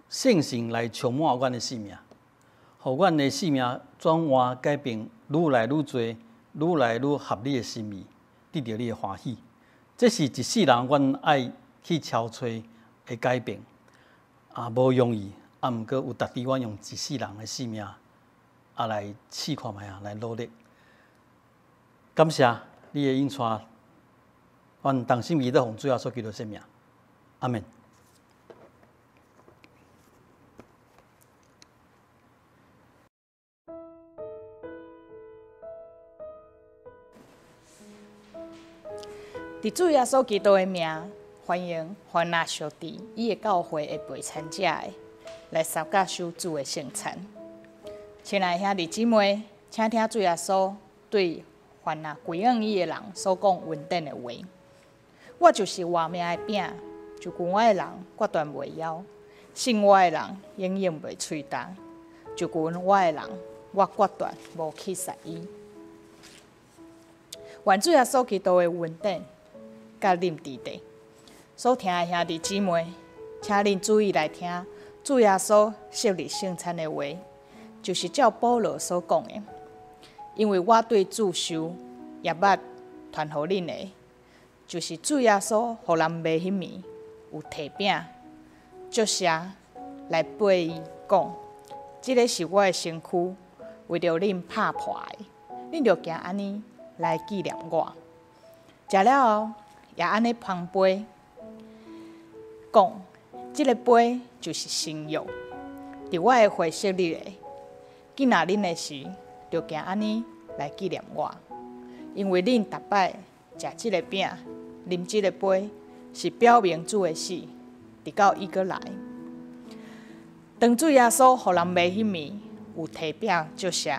圣神来充满阮的生命，互阮的生命转换改变，愈来愈多，愈来愈合你的心意，得到你的欢喜。这是一世人阮爱去敲吹的改变，无容易，毋过有值得阮用一世人的生命。来试看卖来努力。感谢你的引带，阮同心祈祷奉主耶稣基督圣名，阿门。伫主耶稣基督的名，欢迎凡那属伫伊的教会的陪参者的，来参加守主的圣餐。亲爱兄弟姊妹，请听主耶稣对凡那归向伊的人所讲稳定的话。我就是活命的饼，就近我的人决断袂枵，信我的人永远袂喙干，就近我的人，我决断无去杀伊。愿主耶稣基督的稳定，甲恁伫地。所听的兄弟姊妹，请恁注意来听主耶稣设立圣餐的话，就是照保罗所讲的。因为我对主受也捌传互恁的，就是主耶稣互人卖迄暝有摕饼，接写来背伊讲，即个是我的身躯，为着恁拍破的，恁着行安尼来纪念我。食了后，也安尼捧杯，讲，即个杯就是新约，伫我的会设立的。记若恁的时，着行安尼来纪念我，因为恁逐摆食即个饼，啉即个杯，是表明主的死，直到伊阁来。当主耶稣互人卖迄暝，有摕饼接写，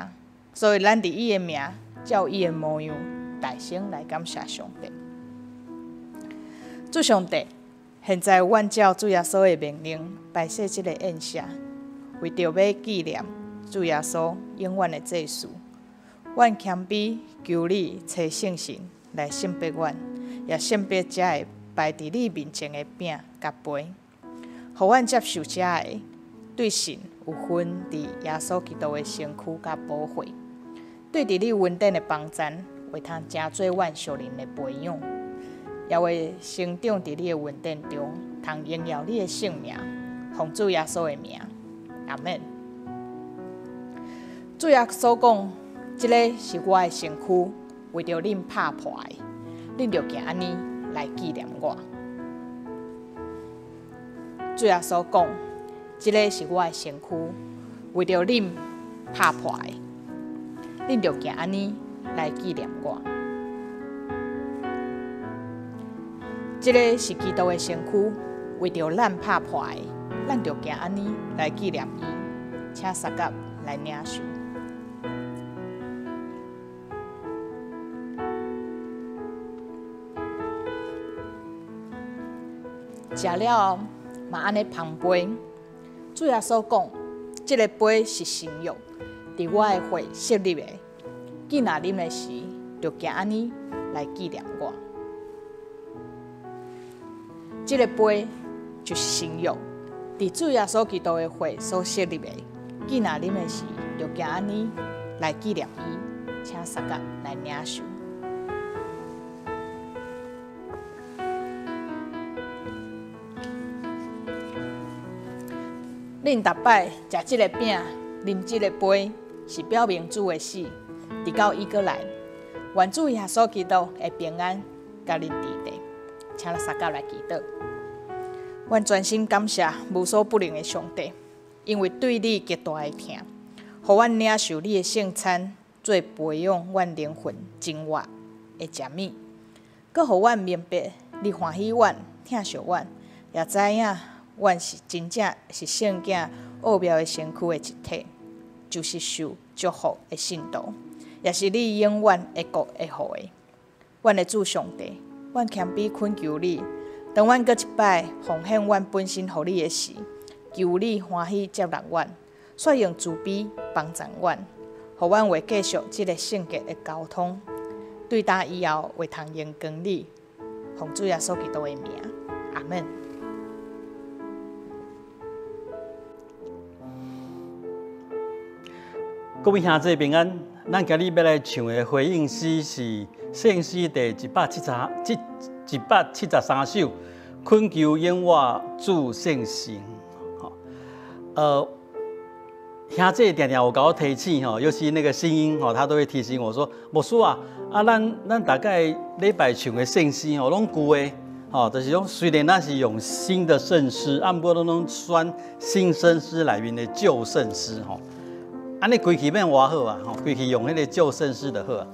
所以咱伫伊的名，照伊的模样，大声来感谢上帝。主上帝，现在阮照主耶稣的命令，摆设即个宴席，为着要纪念主耶稣永远的祭祀。阮谦卑求你找圣神来圣别阮，也圣别遮的摆伫你面前的饼甲杯，互阮接受遮的对神有份伫耶稣基督的身躯甲保护，对伫你稳定的帮赞，会通成做阮属灵的培养，也会成长伫你的稳定中，通荣耀你的圣名，奉主耶稣的名，阿门。主耶稣讲，即个是我的身躯，为着恁拍破的，恁着行安尼来纪念我。主耶稣讲，即个是我的身躯，为着恁拍破的，恁着行安尼来纪念我。即个是基督的身躯，为着咱拍破的，咱着行安尼来纪念伊。请三甲来领受。食了后，嘛安尼捧杯。主耶稣讲，即个杯是新约，伫我的会设立的。记若啉的时，着行安尼来纪念我。即个杯就是新约，伫主耶稣基督的会所设立的。记若啉的时，着行安尼来纪念伊。请三甲来领受。恁逐摆食即个饼，啉即个杯，是表明主的死，直到伊阁来。愿主耶稣基督的平安，甲恁伫地。请咱三甲来祈祷。阮全心感谢无所不能的上帝，因为对你极大的疼，互阮领受你的圣餐，做培养阮灵魂精华的食物，阁互阮明白你欢喜阮、疼惜阮，也知影。阮是真正是圣囝奥妙的身躯的一体，就是受祝福的信徒，也是你永远会顾会护的。阮的主上帝，阮谦卑恳求你，当阮阁一摆奉献阮本身互你的时，求你欢喜接纳阮，率用慈悲帮助阮，互阮会继续即个圣洁的交通，对打以后会通荣光你，奉主耶稣基督的名，阿门。各位兄弟平安，咱今日要来唱的回应诗是圣诗第173首，恳求永活主圣神。兄弟常常有给我提醒尤其那个声音他都会提醒我说：“牧师啊，咱大概礼拜唱的圣诗拢旧的。”就是讲，虽然咱是用新的圣诗，不过拢选新圣诗内面的旧圣诗安尼规气免偌好啊！规气用迄个旧圣诗就好啊。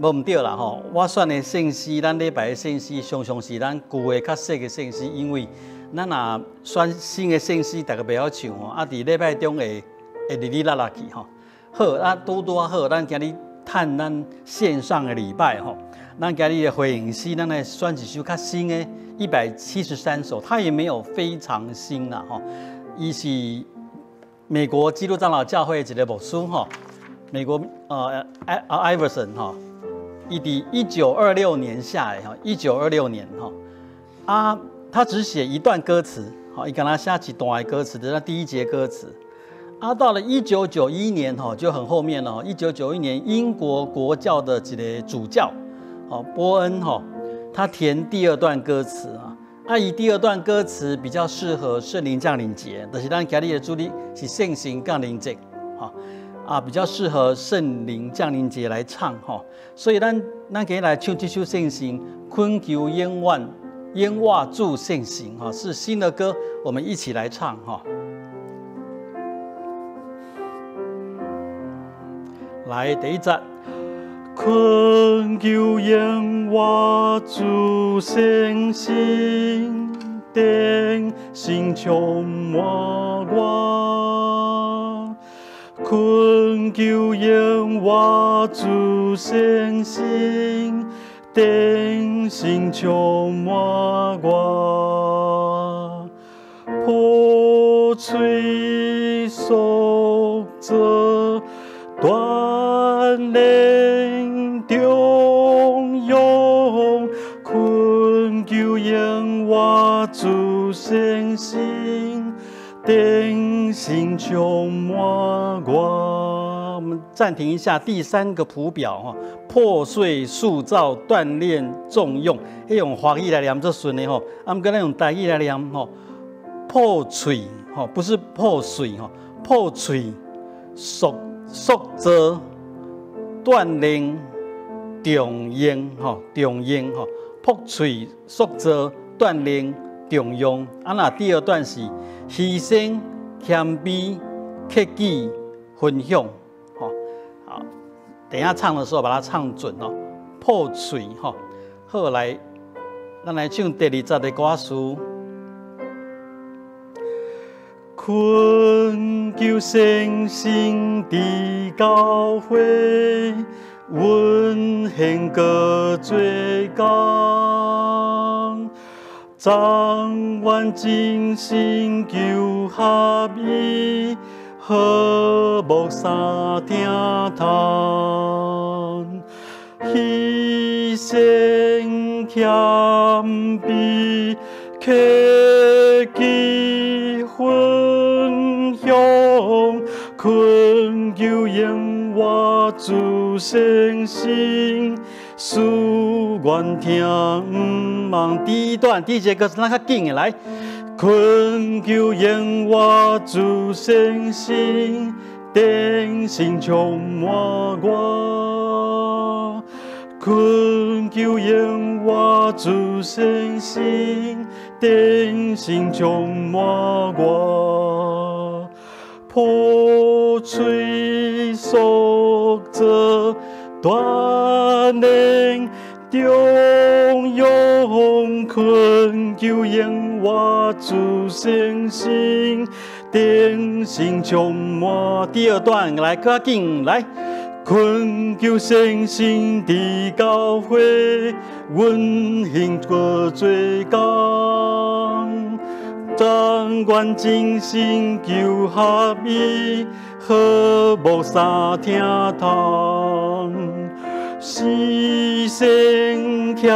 无毋对啦吼，我选的圣诗，咱礼拜的圣诗，常常是咱旧的较细的圣诗，因为咱若选新的圣诗，大家袂晓唱吼，啊，伫礼拜中会哩哩啦啦去吼。好，啊，拄好，咱今日趁咱线上的礼拜吼，咱今日的回应诗，咱来选一首较新的173首，它也没有非常新啦吼，伊是美国基督长老教会一个牧师吼。美国Iverson 哈，伊伫1926年下来哈，1926年哈啊，他只写一段歌词，好，伊跟他写一段的歌词，就是第一节歌词。啊，到了1991年哈，就很后面了。1991年，英国国教的一个主教，好，波恩哈，他填第二段歌词啊。啊，伊第二段歌词比较适合圣灵降临节，就是咱今日的主题是圣神降临节，哈。啊，比较适合圣灵降临节来唱哈，所以咱可以来唱这首圣行，困求仰望祝圣行哈，是新的歌，我们一起来唱哈。来，第一节，困求仰望祝圣行，定心充满我。困求仰望主圣心，定心充满我，破碎受者锻炼中用，困求仰望主圣心。定心充满我。我们暂停一下，第三个谱表哈，破碎塑造锻炼重用，用华语来念就顺的吼，啊，毋过咱用台语来念吼，破碎吼，不是破碎吼，破碎塑造锻炼重用吼，重用吼，破碎塑造锻炼重用。啊，那第二段是。牺牲、谦卑、克己、分享，吼，好，等一下唱的时候把它唱准哦，破碎吼。后来，咱来唱第二节的歌词。困求圣心的教会，温馨个最高。张万精心求合意，和睦三听谈，牺牲谦卑，克己分享，困求仰望主圣心。使愿听毋忘第一段，第一节歌词咱较紧的来，困求仰望主圣心，定心充满我。困求仰望主圣心，定心充满我。破碎塑造。锻炼中用困求仰望主圣心，定心充满。第二段来，较紧来，困求圣心的教会，温馨过最高。张愿精心求合意，和睦三听谈，牺牲谦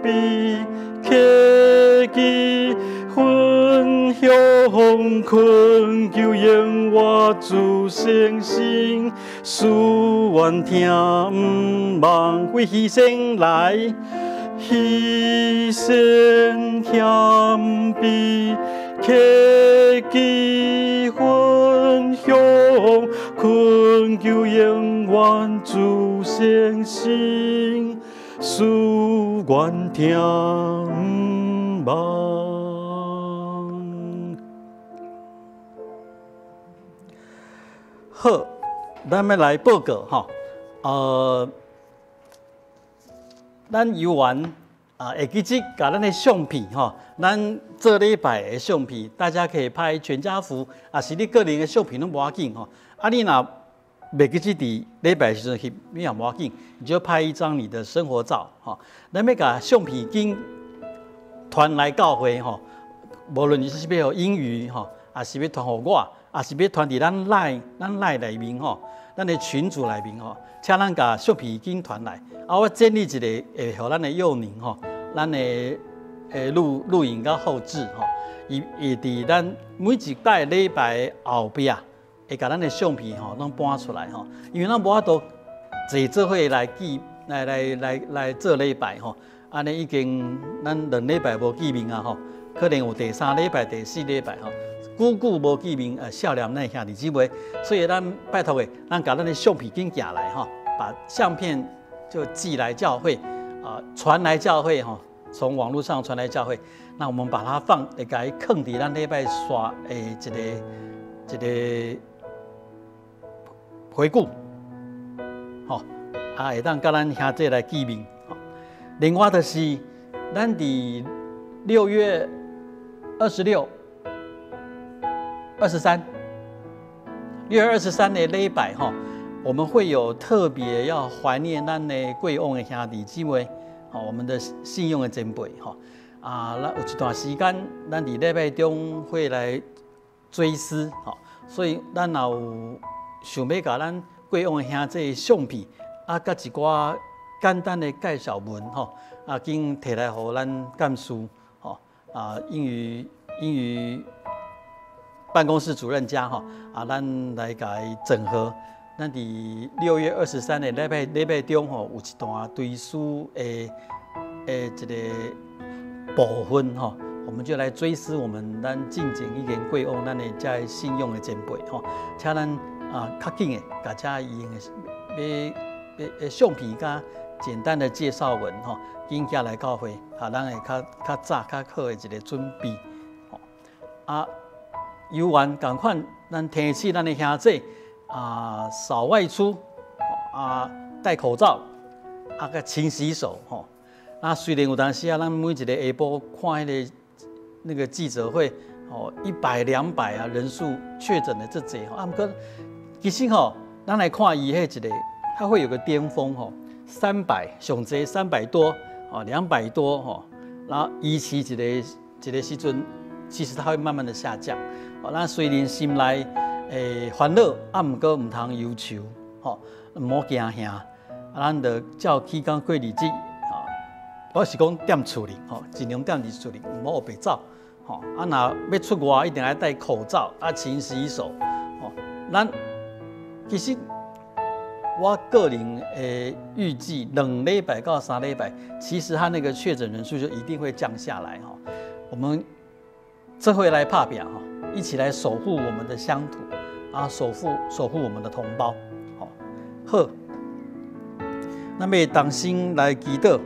卑，克己分享，困求仰望主圣心，使愿听毋忘为牺牲来。牺牲谦卑，克己分享，困求仰望主圣心，使愿听毋忘。好，咱要来报告哈，咱游玩会记得把咱的相片吼，咱这礼拜的相片，大家可以拍全家福，啊是你个人的相片拢无要紧吼。啊，你若袂记得伫礼拜时阵翕，你也无要紧，你就拍一张你的生活照吼。咱要甲相片经传来教会吼，无论你是要英语吼，啊是要传互我，啊是要传伫咱赖内面吼，咱的群组内面吼，请咱甲相片经传来。啊，我建立一个会互咱的幼宁吼，咱的录影甲后置吼，伊会伫咱每一摆礼拜后壁，会甲咱的相片吼拢搬出来吼，因为咱无法度坐做伙来做礼拜吼，安尼已经咱2礼拜无见面啊吼，可能有第3礼拜、第4礼拜吼，久无见面，少年咱兄弟姊妹，所以咱拜托的，咱甲咱的相片紧寄来吼，把相片就寄来教会，传来教会哈，从网络上传来教会。那我们把它会甲伊放伫咱礼拜刷一个回顾，吼，会当甲咱兄弟来见面。另外就是咱伫6月26、23，6月23的礼拜吼。我们会有特别要怀念咱的过往的兄弟姊妹，我们的信用的前辈，那有一段时间，咱伫礼拜中会来追思，所以咱也有想要甲咱过往的兄弟相片，甲一寡简单的介绍文，经摕来互咱干事，英语办公室主任家，咱来甲伊整合。咱伫6月23的礼拜中吼，有一段追思的一个部分吼，我们就来追思咱进前已经过往咱的遮信用的前辈吼，请咱较紧的甲遮伊用的相片甲简单的介绍文吼，紧寄来教会，咱会较早较好的一个准备吼。游玩共款，咱提醒咱的兄弟。少外出，戴口罩，个勤洗手吼。那虽然有当时咱每一个下晡看那个记者会，100、200人数确诊的这济吼，不过其实吼，咱来看伊迄一个，它会有个巅峰吼，300上济300多，200多吼，然后一期一个时阵，其实它会慢慢的下降。那虽然心内烦恼，毋过唔通忧愁，唔好惊吓，咱着照起工过日子，我是讲踮厝里，尽量踮伫厝里，唔好后白走，若要出外一定要戴口罩，勤洗手，咱其实我个人预计2礼拜到3礼拜，其实他那个确诊人数就一定会降下来，我们这回来拍拼，一起来守护我们的乡土。守护我们的同胞，好，那么同心来祈祷，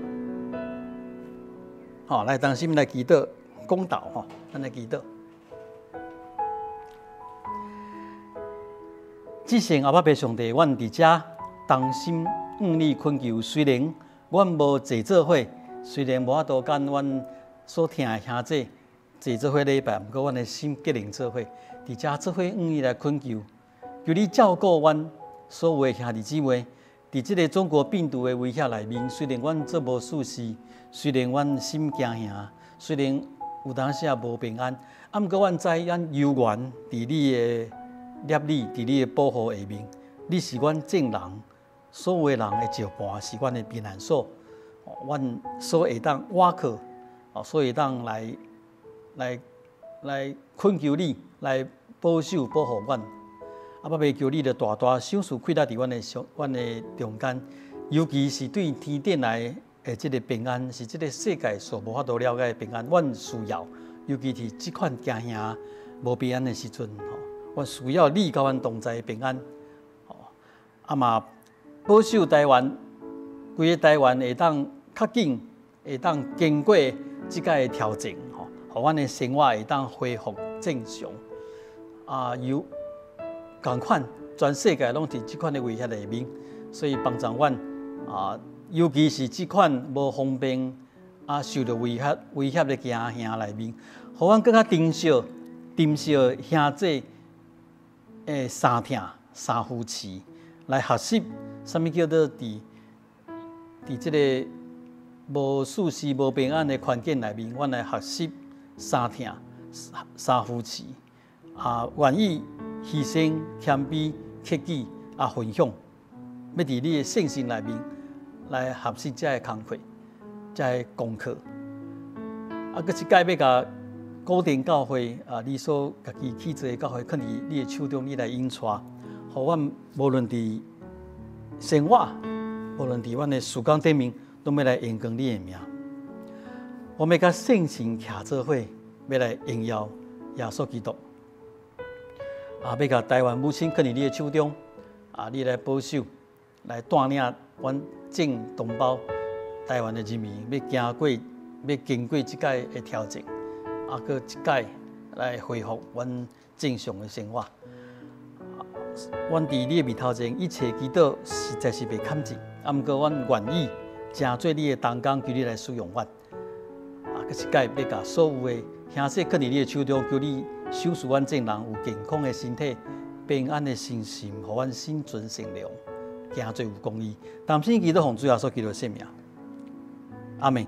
来同心来祈祷公道，咱来祈祷。至圣阿爸爸上帝，阮伫遮同心向你恳求，虽然阮无坐做伙，虽然无法度跟阮所听的兄弟坐做伙礼拜，不过阮的心结连做伙。伫遮做伙向你来恳求，求你照顾阮所有的兄弟姊妹。伫这个中国病毒的威胁内面，虽然阮做无事事，虽然阮心惊吓，虽然有当时也无平安，不过阮知咱有缘伫你的捏你，伫你的保护下面，你是阮正人，所有的人的照伴是阮的避难所，阮所会当倚靠，所会当来恳求你。来保守保护阮，爸爸求你的大大赏赐开达伫阮的中间，尤其是对天顶来的这个平安，是这个世界所无法度了解的平安，阮需要，尤其是这款惊吓无平安的时阵，阮需要你甲阮同在的平安，嘛保守台湾，规个台湾会当较紧，会当经过即个调整，互阮的生活会当恢复正常。有共款，全世界拢伫即款的威胁内面，所以帮助阮尤其是即款无方便受到威胁的家兄内面，互阮更较珍惜兄弟三疼三夫妻来学习，啥物叫做伫即个无舒适、无平安的环境内面，阮来学习三疼三夫妻愿意牺牲、谦卑、克己分享，要伫你的信心内面来学习这个工课、这个功课。佫一届要甲固定教会你所家己去做的教会，放伫你的手中，你来引带，互阮无论伫生活，无论伫阮的事工顶面，都要来荣光你的名。我们甲圣神徛做伙，要来荣耀耶稣基督。要甲台湾母亲放伫你的手中，你来保守，来带领阮正同胞台湾的人民，要经过即届的调整，佮一届来恢复阮正常的生活。阮伫你的面头前，一切祈祷实在是袂堪尽，毋过阮愿意诚做你的同工，求你来使用阮。佮一届要甲所有的兄弟放伫你的手中，求你守护阮众人有健康的身体、平安的心性，互阮心存善良，行做有公义。但心祈祷奉主耶稣基督的圣名，阿门。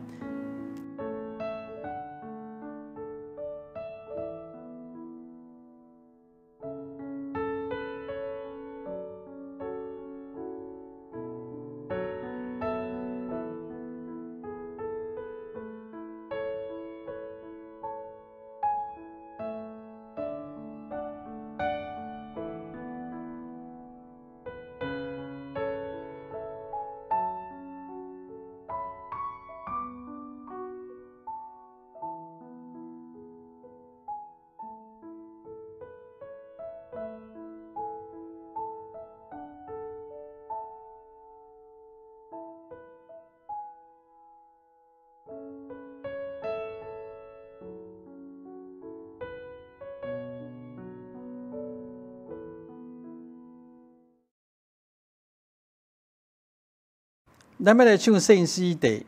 咱要来唱圣诗第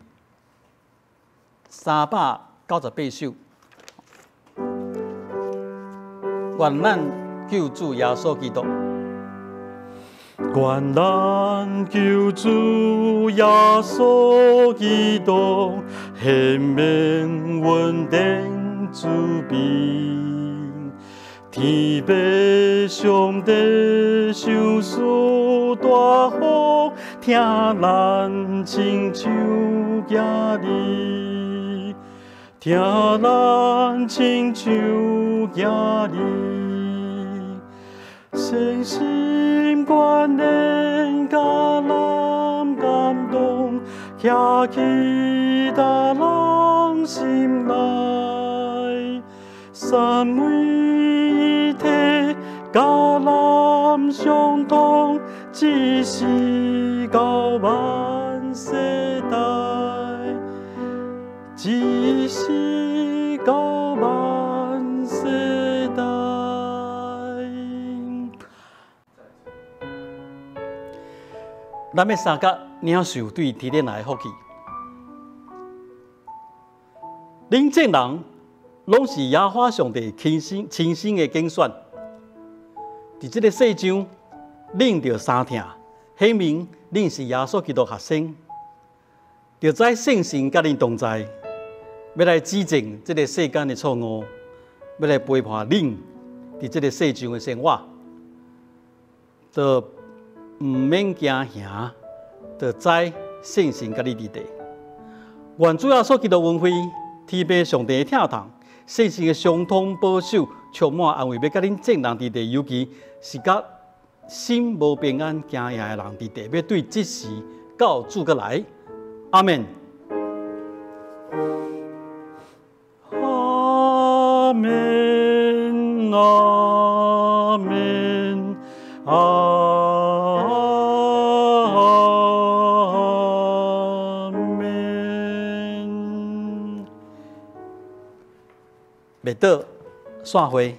398首，愿咱救主耶稣基督。愿咱救主耶稣基督显明稳定慈悲，天父上帝受赐大福，听咱亲手举例，听咱亲手举例，诚心观念甲咱感动，遐期待咱心内，三位一体甲咱相通，只是到万世代，只是到万世代。咱要三甲领受对天顶来的福气，恁众人拢是耶和华上帝亲身的拣选，伫这个世上，恁着三听，显明恁是耶稣基督学生，着在圣神甲恁同在，要来指正这个世间的错误，要来陪伴恁伫这个世上的生活，着毋免惊吓，着知圣神甲你伫地。愿主耶稣基督恩惠、天父上帝的疼痛、圣神的相通保守，充满安慰，要甲恁众人伫地，尤其是甲心无平安、惊吓的人伫地，要对即时到主过来。阿门。阿门，阿门，阿门。未倒散会。